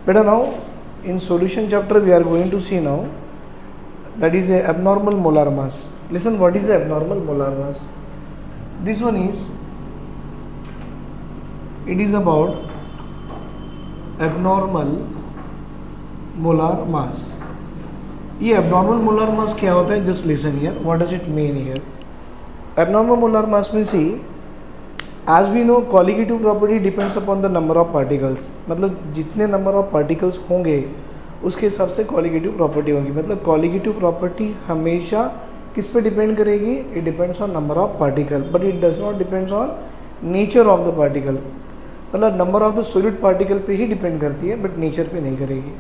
Beta now in solution chapter we are going to see now that is a abnormal molar mass. Listen, what is the abnormal molar mass? This one is, it is about abnormal molar mass. ये abnormal molar mass क्या होता है? Just listen here. What does it mean here? Abnormal molar mass में see, as we know colligative property depends upon the number of particles. मतलब जितने number of particles होंगे उसके हिसाब से colligative property होगी. मतलब colligative property हमेशा किस पे डिपेंड करेगी? It depends on number of particle, but it does not depends on nature of the particle. मतलब number of the solid particle पे ही डिपेंड करती है, but nature पे नहीं करेगी.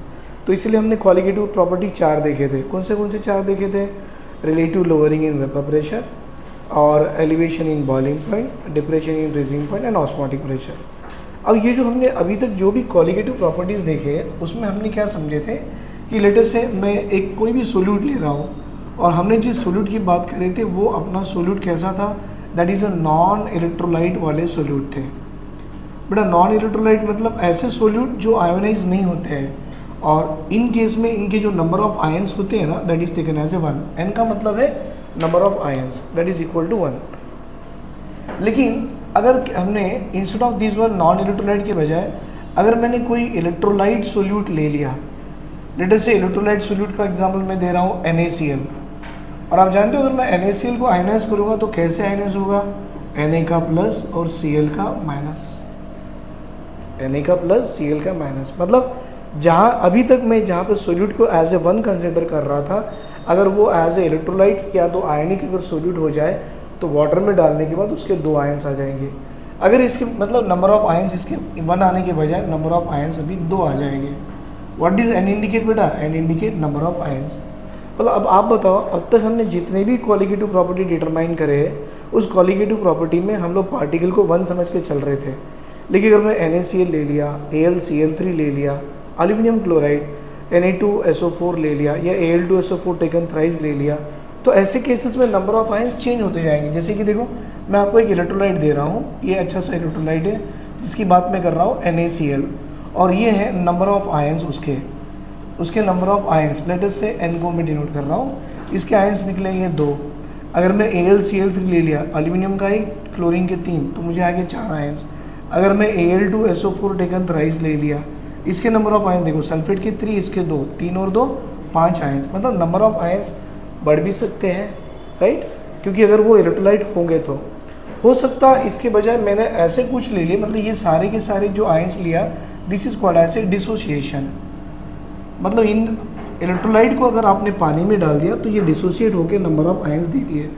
तो इसलिए हमने colligative property 4 देखे थे. कौन से 4 देखे थे? Relative lowering in vapor pressure और elevation in boiling point, depression in freezing point and osmotic pressure. अब ये जो हमने अभी तक जो भी colligative properties देखे उसमें हमने क्या समझे थे कि लेटर से मैं एक कोई भी सोल्यूट ले रहा हूँ और हमने जिस सोल्यूट की बात कर रहे थे वो अपना सोल्यूट कैसा था? That is a non electrolyte वाले सोल्यूट थे. बेटा नॉन इलेक्ट्रोलाइट मतलब ऐसे सोल्यूट जो आयोनाइज नहीं होते हैं और इन केस में इनके जो नंबर ऑफ आयंस होते हैं ना that is taken as a 1. N का मतलब है number of ions that is equal to 1. लेकिन अगर हमने instead of this one non electrolyte के बजाय अगर मैंने कोई इलेक्ट्रोलाइट सोल्यूट ले लिया, लेटर से इलेक्ट्रोलाइट सोल्यूट का एग्जाम्पल मैं दे रहा हूँ NaCl, और आप जानते हो अगर मैं NaCl को आयनाइज करूँगा तो कैसे आयनाइज होगा? Na का प्लस और Cl का माइनस. Na का प्लस Cl का माइनस. मतलब जहाँ अभी तक मैं जहाँ पे सोल्यूट को एज ए 1 कंसिडर कर रहा था, अगर वो एज ए इलेक्ट्रोलाइट या तो आयनिक अगर सोल्यूट हो जाए तो वाटर में डालने के बाद उसके 2 आयंस आ जाएंगे. अगर इसके मतलब नंबर ऑफ आयंस इसके 1 आने के बजाय नंबर ऑफ आयंस अभी 2 आ जाएंगे. व्हाट इज एन इंडिकेट बेटा? N indicate number of ions. मतलब अब आप बताओ, अब तक हमने जितने भी कॉलिगेटिव प्रॉपर्टी डिटरमाइन करे उस कॉलिगेटिव प्रॉपर्टी में हम लोग पार्टिकल को 1 समझ के चल रहे थे. लेकिन अगर मैं NaCl ले लिया, AlCl3 ले लिया, एल्यूमिनियम क्लोराइड Na2SO4 ले लिया या Al2SO4 टेकन थ्राइस ले लिया, तो ऐसे केसेस में नंबर ऑफ आयन चेंज होते जाएंगे. जैसे कि देखो मैं आपको एक इलेक्ट्रोलाइट दे रहा हूँ, ये अच्छा सा इलेक्ट्रोलाइट है जिसकी बात मैं कर रहा हूँ NaCl, और ये है नंबर ऑफ आयंस उसके number of ions let us से N को मैं डिनोट कर रहा हूँ. इसके आयंस निकलेंगे 2. अगर मैं AlCl3 ले लिया, एल्यूमिनियम का 1, क्लोरीन के 3, तो मुझे आगे 4 आयंस. अगर मैं Al2SO4 टेकन थ्राइस ले लिया, इसके नंबर ऑफ आयंस देखो, सल्फेट के 3, इसके 2, 3 और 2 5 आयंस. मतलब नंबर ऑफ आयंस बढ़ भी सकते हैं, राइट? क्योंकि अगर वो इलेक्ट्रोलाइट होंगे तो हो सकता इसके बजाय मैंने ऐसे कुछ ले लिए, मतलब ये सारे के सारे जो आयंस लिया this is called as a dissociation. मतलब इन इलेक्ट्रोलाइट को अगर आपने पानी में डाल दिया तो ये डिसोसिएट होकर नंबर ऑफ आयंस दे दिए.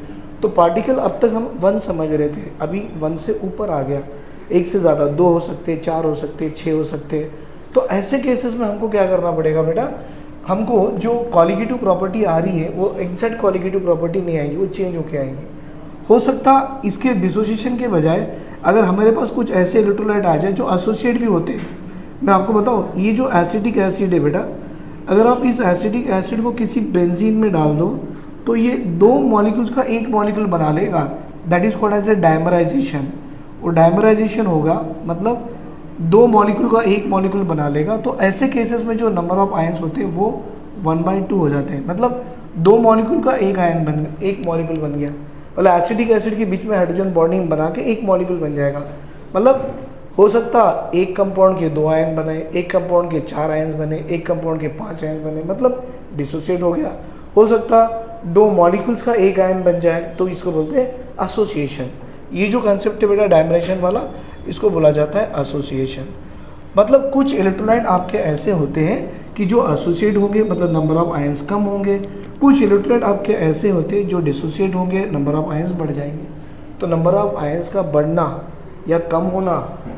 तो पार्टिकल अब तक हम 1 समझ रहे थे, अभी 1 से ऊपर आ गया, 1 से ज़्यादा, 2 हो सकते, 4 हो सकते, 6 हो सकते. तो ऐसे केसेस में हमको क्या करना पड़ेगा बेटा? हमको जो कॉलिगेटिव प्रॉपर्टी आ रही है वो एग्जैक्ट कॉलिगेटिव प्रॉपर्टी नहीं आएगी, वो चेंज होके आएंगी. हो सकता इसके डिसोसिएशन के बजाय अगर हमारे पास कुछ ऐसे इलेक्ट्रोलाइट आ जाए जो एसोसिएट भी होते हैं. मैं आपको बताऊँ, ये जो एसिटिक एसिड है बेटा, अगर आप इस एसिटिक एसिड को किसी बेंजीन में डाल दो तो ये 2 मॉलिक्यूल्स का 1 मॉलिक्यूल बना लेगा. That is called as a dimerization. वो डायमराइजेशन होगा मतलब 2 मॉलिक्यूल का 1 मॉलिक्यूल बना लेगा. तो ऐसे केसेस में जो नंबर ऑफ आयंस होते हैं वो 1/2 हो जाते हैं. मतलब 2 मॉलिक्यूल का 1 मॉलिक्यूल बन गया. मतलब एसिटिक एसिड के बीच में हाइड्रोजन बॉन्डिंग बना के 1 मॉलिक्यूल बन जाएगा. मतलब हो सकता एक कंपाउंड के 2 आयन बने, एक कंपाउंड के 4 आयंस बने, एक कंपाउंड के 5 आयन बने, मतलब डिसोसिएट हो गया. हो सकता 2 मॉलिक्यूल्स का 1 आयन बन जाए, तो इसको बोलते हैं एसोसिएशन. ये जो कंसेप्ट है बेटा डायमरेशन वाला, इसको बोला जाता है एसोसिएशन. मतलब कुछ इलेक्ट्रोलाइट आपके ऐसे होते हैं कि जो एसोसिएट होंगे, मतलब नंबर ऑफ आयंस कम होंगे. कुछ इलेक्ट्रोलाइट आपके ऐसे होते हैं जो डिसोसिएट होंगे, नंबर ऑफ आयंस बढ़ जाएंगे. तो नंबर ऑफ आयंस का बढ़ना या कम होना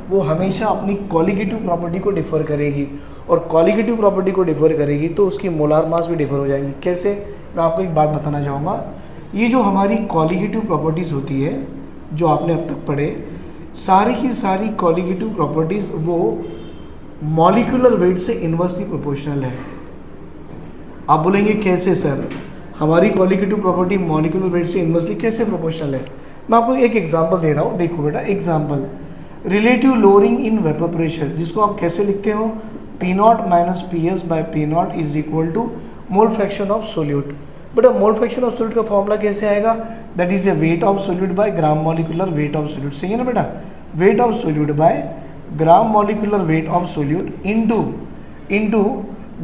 वो हमेशा अपनी कॉलिगेटिव प्रॉपर्टी को डिफर करेगी, और कॉलिगेटिव प्रॉपर्टी को डिफर करेगी तो उसकी मोलार मास भी डिफर हो जाएंगी. कैसे? मैं आपको एक बात बताना चाहूँगा. ये जो हमारी कॉलिगेटिव प्रॉपर्टीज़ होती है जो आपने अब तक पढ़े, सारी की सारी कॉलिगेटिव प्रॉपर्टीज़ वो मॉलिक्यूलर वेट से इन्वर्सली प्रोपोर्शनल है. आप बोलेंगे कैसे सर? हमारी कॉलिगेटिव प्रॉपर्टी मॉलिक्यूलर वेट से इन्वर्सली कैसे प्रोपोर्शनल है? मैं आपको एक एग्जांपल दे रहा हूँ. देखो बेटा example, relative lowering in vapour pressure, जिसको आप कैसे लिखते हो? P nought minus P S by P nought is equal to mole fraction of solute. बेटा मोल फ्रैक्शन ऑफ सोल्यूट का फॉर्मूला कैसे आएगा? That is a weight of solute by gram molecular weight of solute. सही है ना बेटा? Weight of solute by gram molecular weight of solute into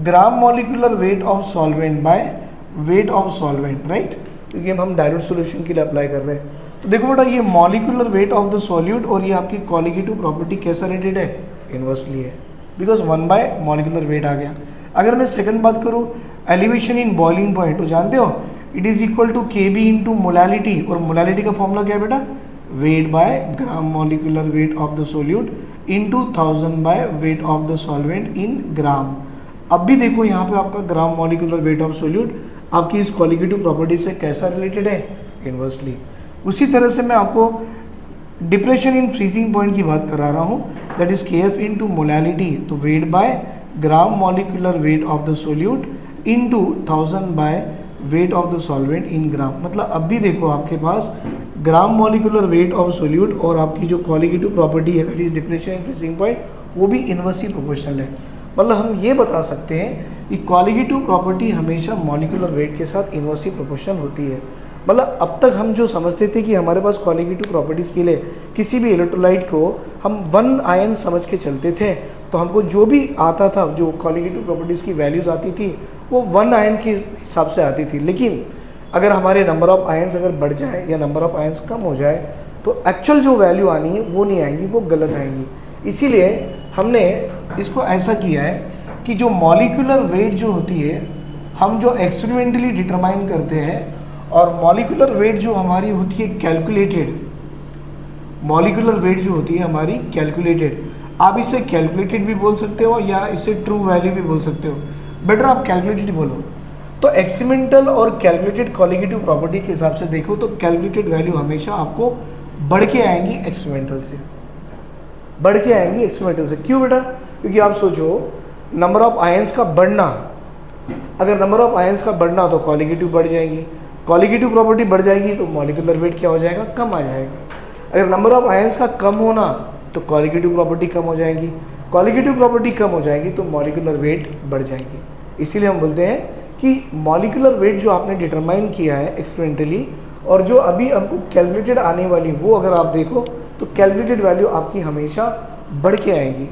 gram molecular weight of solvent bye weight of solvent, right? क्योंकि हम dilute solution के लिए apply कर रहे हैं। तो देखो बेटा ये molecular weight of the solute और ये आपकी कॉलिगेटिव प्रॉपर्टी कैसा रिलेटेड है? इन्वर्सली है, बिकॉज 1 बाय मॉलिक्यूलर वेट आ गया। अगर मैं सेकंड बात करूँ एलिवेशन इन बॉइलिंग पॉइंट, तो जानते हो it is equal to K B into molality, और मोलैलिटी का फॉर्मूला क्या है बेटा? Weight by gram molecular weight of the solute into 1000 by weight of the solvent in gram. अब भी देखो यहाँ पे आपका gram molecular weight of solute आपकी इस कॉलिगेटिव प्रॉपर्टी से कैसा रिलेटेड है? इन्वर्सली। उसी तरह से मैं आपको डिप्रेशन इन फ्रीजिंग पॉइंट की बात करा रहा हूँ, that is K F into molality, तो weight by gram molecular weight of the solute into 1000 by weight of the solvent in gram. मतलब अब भी देखो आपके पास gram molecular weight of solute और आपकी जो कॉलिगेटिव प्रॉपर्टी है that is depression in freezing point, वो भी इन्वर्सली प्रोपोर्शनल है। मतलब हम ये बता सकते हैं कि कॉलिगेटिव प्रॉपर्टी हमेशा मॉलिक्यूलर वेट के साथ इन्वर्सली प्रोपोर्शनल होती है। मतलब अब तक हम जो समझते थे कि हमारे पास कॉलिगेटिव प्रॉपर्टीज़ के लिए किसी भी इलेक्ट्रोलाइट को हम 1 आयन समझ के चलते थे, तो हमको जो भी आता था, जो कॉलिगेटिव प्रॉपर्टीज़ की वैल्यूज़ आती थी वो 1 आयन के हिसाब से आती थी। लेकिन अगर हमारे नंबर ऑफ़ आयन्स अगर बढ़ जाए या नंबर ऑफ़ आयन्स कम हो जाए तो एक्चुअल जो वैल्यू आनी है वो नहीं आएंगी, वो गलत आएंगी। इसीलिए हमने इसको ऐसा किया है कि जो मॉलिक्यूलर वेट जो होती है हम जो एक्सपेरिमेंटली डिटरमाइन करते हैं, और मॉलिक्यूलर वेट जो हमारी होती है कैलकुलेटेड, मॉलिक्यूलर वेट जो होती है हमारी कैलकुलेटेड, आप इसे कैलकुलेटेड भी बोल सकते हो या इसे ट्रू वैल्यू भी बोल सकते हो। बेटर आप कैलकुलेटेड बोलो। तो एक्सपेरिमेंटल और कैलकुलेटेड कॉलिगेटिव प्रॉपर्टी के हिसाब से देखो तो कैलकुलेटेड वैल्यू हमेशा आपको बढ़ के आएंगी एक्सपेरिमेंटल से, बढ़ के आएंगी एक्सपेरिमेंटल से। क्यों बेटा? क्योंकि आप सोचो नंबर ऑफ आयंस का बढ़ना, अगर नंबर ऑफ आयंस का बढ़ना तो कॉलिगेटिव बढ़ जाएगी, कॉलिगेटिव प्रॉपर्टी बढ़ जाएगी तो मॉलिक्यूलर वेट क्या हो जाएगा? कम आ जाएगा। अगर नंबर ऑफ आयंस का कम होना तो कॉलिगेटिव प्रॉपर्टी कम हो जाएगी, कॉलिगेटिव प्रॉपर्टी कम हो जाएगी तो मॉलिक्यूलर वेट बढ़ जाएगी। इसीलिए हम बोलते हैं कि मॉलिक्यूलर वेट जो आपने डिटरमाइन किया है एक्सपेरिमेंटली और जो अभी हमको कैलकुलेटेड आने वाली, वो अगर आप देखो तो कैलकुलेटेड वैल्यू आपकी हमेशा बढ़ के आएगी।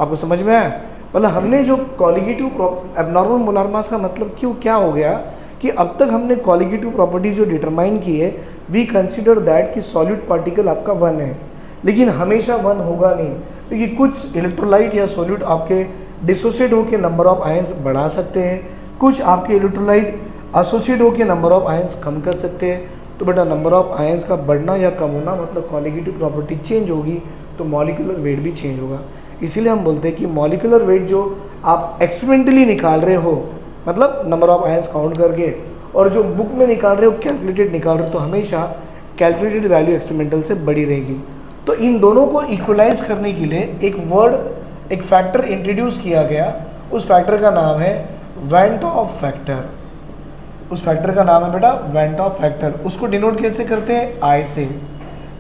आपको समझ में आया? मतलब हमने जो कॉलिगेटिव एबनॉर्मल मोलार मास का मतलब क्यों क्या हो गया कि अब तक हमने कॉलिगेटिव प्रॉपर्टी जो डिटरमाइन की है वी कंसिडर दैट कि सॉल्यूट पार्टिकल आपका 1 है, लेकिन हमेशा 1 होगा नहीं, क्योंकि कुछ इलेक्ट्रोलाइट या सॉल्यूट आपके डिसोसिएट होकर नंबर ऑफ आयंस बढ़ा सकते हैं, कुछ आपके इलेक्ट्रोलाइट एसोसिएट होकर नंबर ऑफ आयंस कम कर सकते हैं। तो बेटा नंबर ऑफ आयंस का बढ़ना या कम होना मतलब कॉलिगेटिव प्रॉपर्टी चेंज होगी तो मॉलिक्यूलर वेट भी चेंज होगा। इसीलिए हम बोलते हैं कि मॉलिक्यूलर वेट जो आप एक्सपेरिमेंटली निकाल रहे हो, मतलब नंबर ऑफ आयंस काउंट करके, और जो बुक में निकाल रहे हो कैलकुलेटेड निकाल रहे हो, तो हमेशा कैलकुलेटेड वैल्यू एक्सपेरिमेंटल से बड़ी रहेगी। तो इन दोनों को इक्वलाइज करने के लिए एक वर्ड, एक फैक्टर इंट्रोड्यूस किया गया। उस फैक्टर का नाम है वेंट ऑफ फैक्टर। उस फैक्टर का नाम है बेटा वेंट ऑफ फैक्टर। उसको डिनोट कैसे करते हैं? आई से।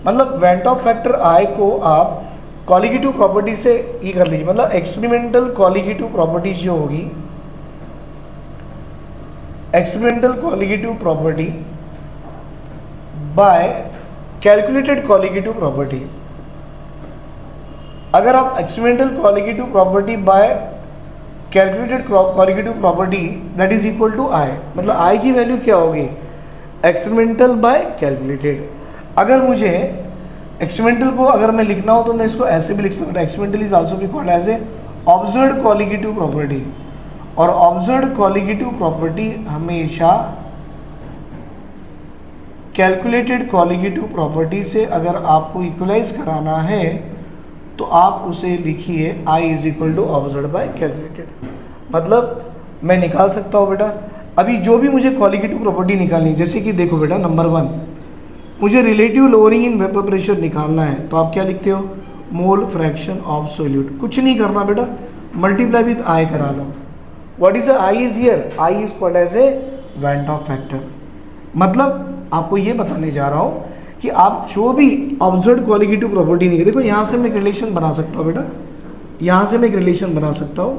मतलब वेंट ऑफ फैक्टर आई को आप कॉलिगेटिव प्रॉपर्टी से ये कर लीजिए, मतलब एक्सपेरिमेंटल कॉलिगेटिव प्रॉपर्टीज जो होगी, experimental colligative property by calculated colligative property. अगर आप experimental colligative property by calculated colligative property that is equal to I, मतलब आई की वैल्यू क्या होगी? Experimental by calculated. अगर मुझे एक्सपेरिमेंटल को अगर मैं लिखना हो तो मैं इसको ऐसे भी लिख सकता हूँ, experimental is also be called as a observed colligative property. और ऑब्जर्व्ड कॉलिगेटिव प्रॉपर्टी हमेशा कैलकुलेटेड कॉलिगेटिव प्रॉपर्टी से अगर आपको इक्वलाइज कराना है तो आप उसे लिखिए I is equal to observed by calculated. मतलब मैं निकाल सकता हूँ बेटा, अभी जो भी मुझे कॉलिगेटिव प्रॉपर्टी निकालनी, जैसे कि देखो बेटा नंबर 1 मुझे relative lowering in vapour pressure निकालना है, तो आप क्या लिखते हो? Mole fraction of solute. कुछ नहीं करना बेटा, मल्टीप्लाई विद आई करा लो। What is I is here? I is called as a van't Hoff factor. मतलब आपको ये बताने जा रहा हूँ कि आप जो भी ऑब्जर्व्ड कॉलिगेटिव प्रॉपर्टी नहीं, देखो यहाँ से मैं रिलेशन बना सकता हूँ बेटा, यहाँ से मैं एक रिलेशन बना सकता हूँ.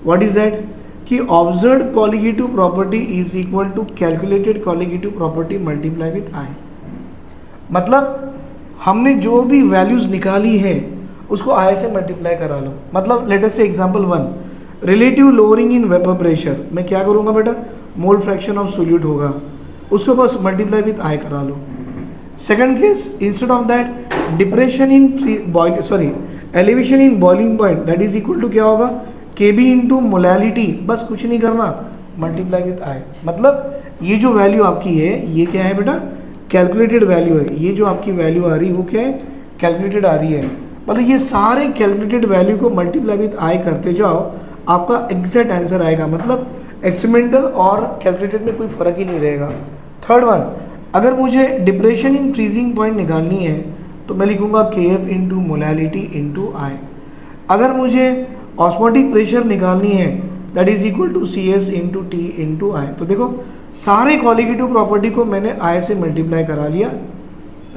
What is that? कि observed colligative property is equal to calculated colligative property multiply with I. मतलब हमने जो भी वैल्यूज निकाली है उसको आई से मल्टीप्लाई करा लो. मतलब लेट अस से example 1, relative lowering in vapour pressure. मैं क्या करूँगा बेटा? मोल फ्रैक्शन ऑफ सोल्यूट होगा, उसको बस मल्टीप्लाई विथ आई करा लो. Second case, instead of that depression in elevation in boiling point, that is equal to क्या होगा? के बी इंटू मोलैलिटी. बस कुछ नहीं करना, मल्टीप्लाई विथ आई. मतलब ये जो वैल्यू आपकी है ये क्या है बेटा? कैलकुलेटेड वैल्यू है. ये जो आपकी वैल्यू आ रही है वो क्या है? कैलकुलेटेड आ रही है. मतलब ये सारे कैलकुलेटेड वैल्यू को मल्टीप्लाई विथ आई करते जाओ, आपका एग्जैक्ट आंसर आएगा. मतलब एक्सपेरिमेंटल और कैलकुलेटेड में कोई फ़र्क ही नहीं रहेगा. थर्ड वन, अगर मुझे डिप्रेशन इन फ्रीजिंग पॉइंट निकालनी है तो मैं लिखूंगा K F into molality into I. अगर मुझे ऑस्मोटिक प्रेशर निकालनी है that is equal to C S into T into I. तो देखो सारे कॉलिगेटिव प्रॉपर्टी को मैंने आई से मल्टीप्लाई करा लिया,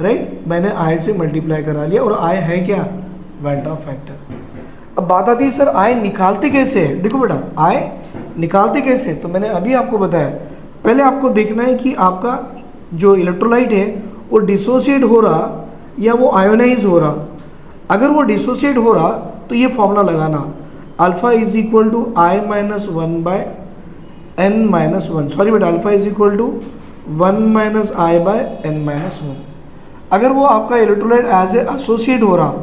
राइट? मैंने आई से मल्टीप्लाई करा लिया और आई है क्या? When top factor. अब बात आती है सर आई निकालते कैसे है? देखो बेटा आई निकालते कैसे? तो मैंने अभी आपको बताया. पहले आपको देखना है कि आपका जो इलेक्ट्रोलाइट है वो डिसोसिएट हो रहा या वो आयोनाइज हो रहा. अगर वो डिसोसिएट हो रहा तो ये फॉर्मूला लगाना, alpha is equal to I minus 1 by N minus 1. Sorry बेटा, alpha is equal to 1 minus I by N minus 1. अगर वो आपका इलेक्ट्रोलाइट एज ए एसोसिएट हो रहा,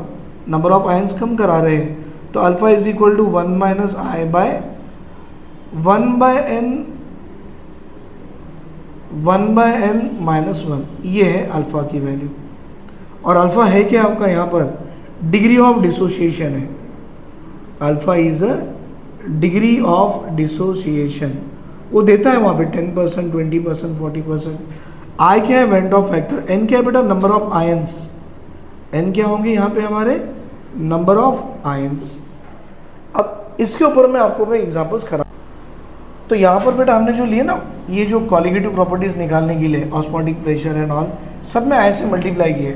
नंबर ऑफ आयंस कम करा रहे हैं, तो alpha is equal to 1 minus I by 1 by N minus 1. ये है अल्फा की वैल्यू. और अल्फा है क्या आपका? यहाँ पर डिग्री ऑफ डिसोसिएशन है. Alpha is a degree of dissociation. वो देता है वहाँ पे 10%, 20%, 40%. आई क्या है? When top factor. एन क्या है बेटा? Number of ions. एन क्या होंगे यहाँ पे हमारे? Number of ions. अब इसके ऊपर मैं आपको एग्जांपल्स करा. तो यहाँ पर बेटा हमने जो लिए ना, ये जो कॉलिगेटिव प्रॉपर्टीज निकालने के लिए ऑस्मोटिक प्रेशर एंड ऑल, सब में आई से मल्टीप्लाई किए.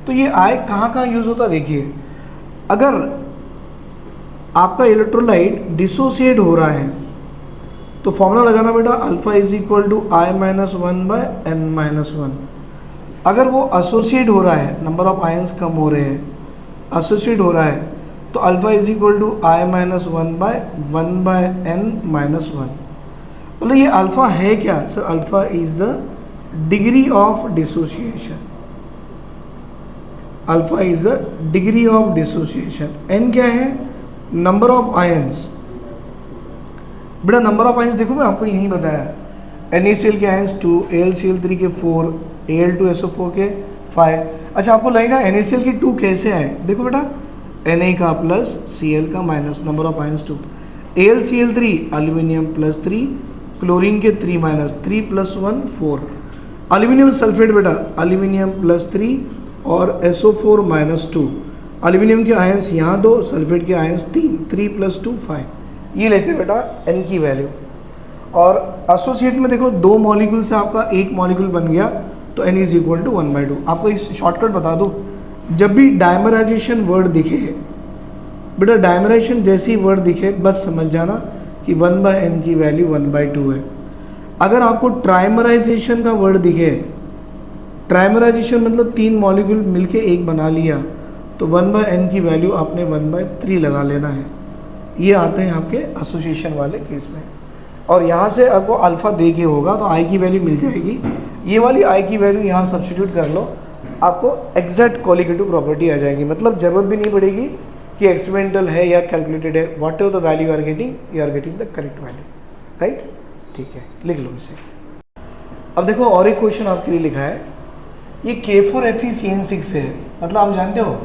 तो ये आई कहाँ कहाँ यूज होता है? देखिए, अगर आपका इलेक्ट्रोलाइट डिसोसिएट हो रहा है तो फॉर्मूला लगाना बेटा, alpha is equal to I minus 1 by N minus 1. अगर वो एसोसिएट हो रहा है, नंबर ऑफ आयंस कम हो रहे हैं, एसोसिएट हो रहा है, तो alpha is equal to I minus 1 by N minus 1. मतलब ये अल्फा है क्या? Sir alpha is the degree of dissociation. Alpha is the degree of dissociation. N क्या है? Number of ions. बेटा नंबर ऑफ आयंस देखो मैं आपको यही बताया, NaCl के आयंस 2, AlCl3 के 4, Al2SO4 के 5. अच्छा आपको लगेगा NaCl के 2 कैसे आए? देखो बेटा Na का प्लस Cl का minus, number of ions 2. AlCl3 aluminium plus 3, chlorine के 3 माइनस, 3 प्लस 1 4. एल्यूमिनियम सल्फेट बेटा एल्यूमिनियम प्लस 3 और SO4 माइनस 2. एल्यूमिनियम के आयंस यहाँ 2, सल्फेट के आयंस 3, 3 प्लस 2 5. ये लेते बेटा N की वैल्यू. और एसोसिएट में देखो 2 मॉलिक्यूल से आपका एक मॉलिक्यूल बन गया तो N इज इक्वल टू 1/2. आपको इस शॉर्टकट बता दूँ, जब भी डायमराइजेशन वर्ड दिखे बेटा, डायमराइजेशन जैसी वर्ड दिखे बस समझ जाना कि 1/n की वैल्यू 1/2 है. अगर आपको ट्राइमराइजेशन का वर्ड दिखे, ट्राइमराइजेशन मतलब 3 मॉलिक्यूल मिलके एक बना लिया, तो 1/n की वैल्यू आपने 1/3 लगा लेना है. ये आते हैं आपके एसोसिएशन वाले केस में. और यहाँ से आपको अल्फ़ा दे के होगा तो आई की वैल्यू मिल जाएगी. ये वाली आई की वैल्यू यहाँ सब्स्टिट्यूट कर लो, आपको एग्जैक्ट कॉलिगेटिव प्रॉपर्टी आ जाएगी. मतलब ज़रूरत भी नहीं पड़ेगी कि एक्सपेरिमेंटल है या कैलकुलेटेड है. Whatever the value you are getting the correct value, right? ठीक है, लिख लो इसे. अब देखो और एक क्वेश्चन आपके लिए लिखा है, ये K4FeCN6 है. मतलब आप जानते हो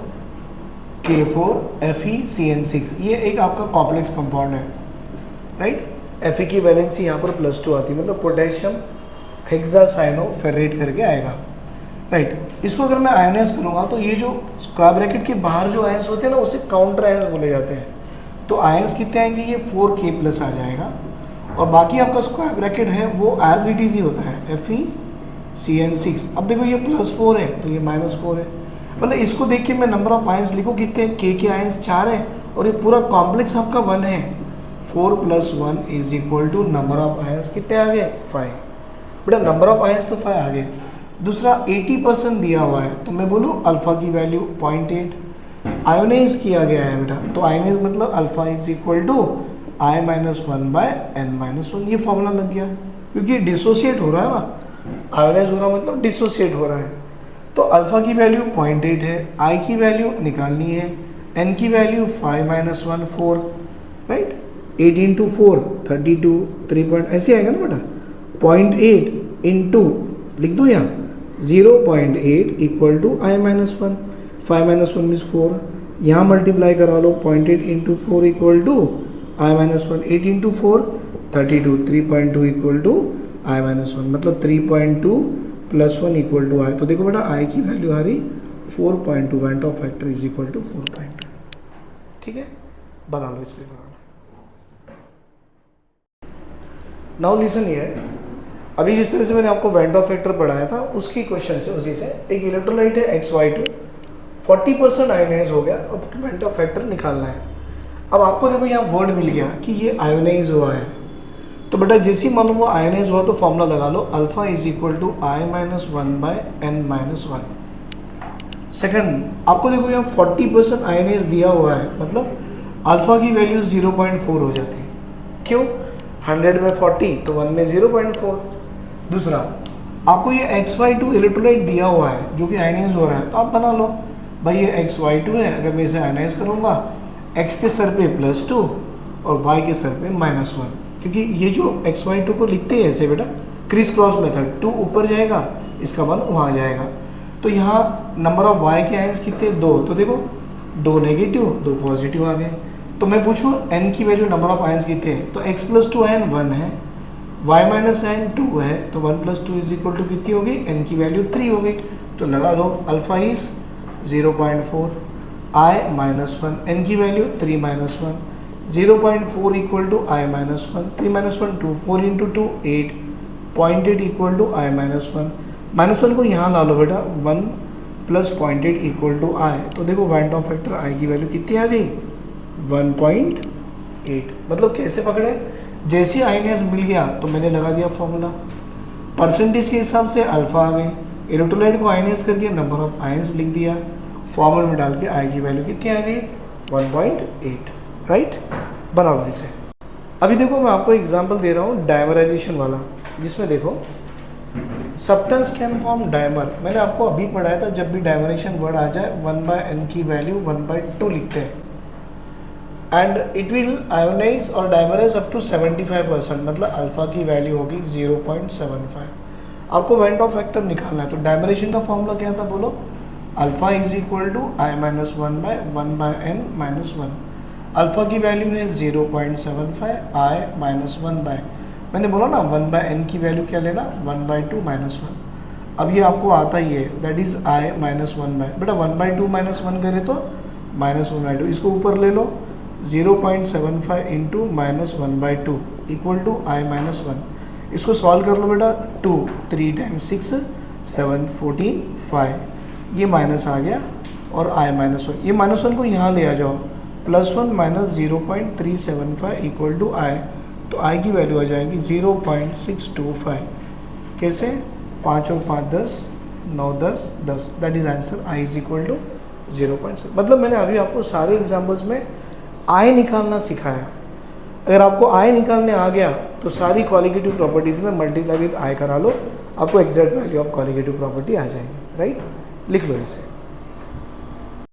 K4FeCN6 ये एक आपका कॉम्प्लेक्स कंपाउंड है, राइट? Fe की वैलेंसी यहाँ पर +2 आती है, मतलब पोटेशियम हेक्सासाइनोफेरेट करके आएगा, राइट? इसको अगर मैं आयनाइज करूँगा तो ये जो स्क्वायर ब्रैकेट के बाहर जो आयंस होते हैं ना उसे काउंटर आयंस बोले जाते हैं. तो आयंस कितने आएंगे? ये 4K+ आ जाएगा. और बाकी आपका स्क्वायर ब्रैकेट है वो एज इट इज़ ही होता है FeCN6. अब देखो ये +4 है तो ये -4 है. मतलब इसको देख के मैं नंबर ऑफ आयंस लिखूँ कितने? K के आयंस 4 है और ये पूरा कॉम्प्लेक्स आपका 1 है, 4 + 1 = नंबर ऑफ आयंस कितने आ गए 5। बेटा नंबर ऑफ आयंस तो 5 आ गए। दूसरा 80% दिया हुआ है तो मैं बोलूँ अल्फा की वैल्यू 0.8 आयोनाइज किया गया है बेटा, तो आयोनाइज मतलब अल्फा = I - 1/n-1, ये फॉर्मूला लग गया क्योंकि डिसोसिएट हो रहा है ना, आयोनाइज हो रहा मतलब डिसोसिएट हो रहा है। तो अल्फा की वैल्यू 0.8 है, आई की वैल्यू निकालनी है, एन की वैल्यू 5 - 1 4, राइट, 8 × 4 32 3 ऐसे आएगा ना बेटा, 0.8 इंटू लिख दो यहाँ 0.8 = I - 1, 5 - 1 मीन्स 4, यहाँ मल्टीप्लाई करा लो, 0.8 × 4 = I - 1, 8 × 4 32 3.2 = I - 1, मतलब 3.2 + 1 = I। तो देखो बेटा I की वैल्यू आ रही 4.2, वेंट ऑफ फैक्टर = 4.2। ठीक है, बना लो इसको, बना लो। नाउ लिसन हियर, अभी जिस तरह से मैंने आपको वेंट ऑफ फैक्टर पढ़ाया था उसकी क्वेश्चन से, उसी से एक इलेक्ट्रोलाइट है XY2, 40% आयोनाइज हो गया, अब वेंट ऑफ फैक्टर निकालना है। अब आपको देखो यहाँ वर्ड मिल गया कि ये आयोनाइज हुआ है, तो बेटा जैसे ही मालूम हुआ आयोनाइज हुआ तो फॉर्मूला लगा लो, अल्फा = I - 1/n-1। सेकंड, आपको देखो यहाँ 40% आयोनाइज दिया हुआ है, मतलब अल्फा की वैल्यू 0.4 हो जाती है। क्यों? 100 में 40 तो 1 में 0.4। दूसरा, आपको ये XY2 इलेक्ट्रोलाइट दिया हुआ है जो कि आयोनाइज हो रहा है, तो आप बना लो भाई ये XY2 है, अगर मैं इसे आयोनाइज करूँगा x के सर पे +2 और y के सर पे -1, क्योंकि ये जो XY2 को लिखते हैं ऐसे बेटा क्रिस क्रॉस मेथड, 2 ऊपर जाएगा इसका 1 वहाँ जाएगा, तो यहाँ नंबर ऑफ y के आयंस कितने 2, तो देखो 2 नेगेटिव 2 पॉजिटिव आ गए। तो मैं पूछूँ n की वैल्यू नंबर ऑफ आयंस कितने हैं, तो x + 2 आयन 1 है, y - n 2 है, तो 1 + 2 = कितनी हो गई, n की वैल्यू 3 हो गई। तो लगा दो अल्फा = 0.4, I - 1, n की वैल्यू 3 - 1, 0.4 = I - 1, 3 - 1 2, 4 × 2 8, 0.8 = I - 1, -1 को यहाँ ला लो बेटा, 1 + 0.8 = I, तो देखो वेंट ऑफ फैक्टर I की वैल्यू कितनी आ गई 1.8। मतलब कैसे पकड़े, जैसे आयोनाइज मिल गया तो मैंने लगा दिया फॉर्मूला, परसेंटेज के हिसाब से अल्फा आ गई, इलेक्ट्रोलाइट को आयोनाइज करके नंबर ऑफ आयंस लिख दिया, फॉर्मूला में डाल के I की वैल्यू कितनी आ गई 1.8, राइट। बना लो इसे। अभी देखो मैं आपको एग्जांपल दे रहा हूँ डायमराइजेशन वाला, जिसमें देखो सब्सटेंस कैन फॉर्म डायमर। मैंने आपको अभी पढ़ाया था, जब भी डायमरेशन वर्ड आ जाए 1/n की वैल्यू 1/2 लिखते हैं, एंड इट विल आयोनाइज और डायमराइज अप टू 75%, मतलब अल्फा की वैल्यू होगी 0.75। आपको वेंट ऑफ फैक्टर निकालना है, तो डायमरेशन का फॉर्मूला क्या था बोलो, अल्फा = I - 1/1/n-1। अल्फा की वैल्यू है 0.75, I - 1/, मैंने बोला ना 1/n की वैल्यू क्या लेना 1/2 - 1। अब ये आपको आता ही है, दैट इज I - 1/, बेटा 1/2 - 1 करे तो -1/2, इसको ऊपर ले लो, 0.75 × -1/2 = I - 1। इसको सॉल्व कर लो बेटा, 2 3 × 6 7 14 5, ये माइनस आ गया, और I - 1, ये -1 को यहाँ ले आ जाओ, +1 - 0.375 = I, तो I की वैल्यू आ जाएगी 0.625। कैसे, 5 और 5 10, 9 10 10, दैट इज आंसर I = 0.6। मतलब मैंने अभी आपको सारे एग्जाम्पल्स में I निकालना सिखाया। अगर आपको I निकालने आ गया तो सारी क्वालिटेटिव प्रॉपर्टीज़ में मल्टीप्लाई विद I करा लो, आपको exact value of qualitative property आ जाएगी, राइट। लिख लो इसे।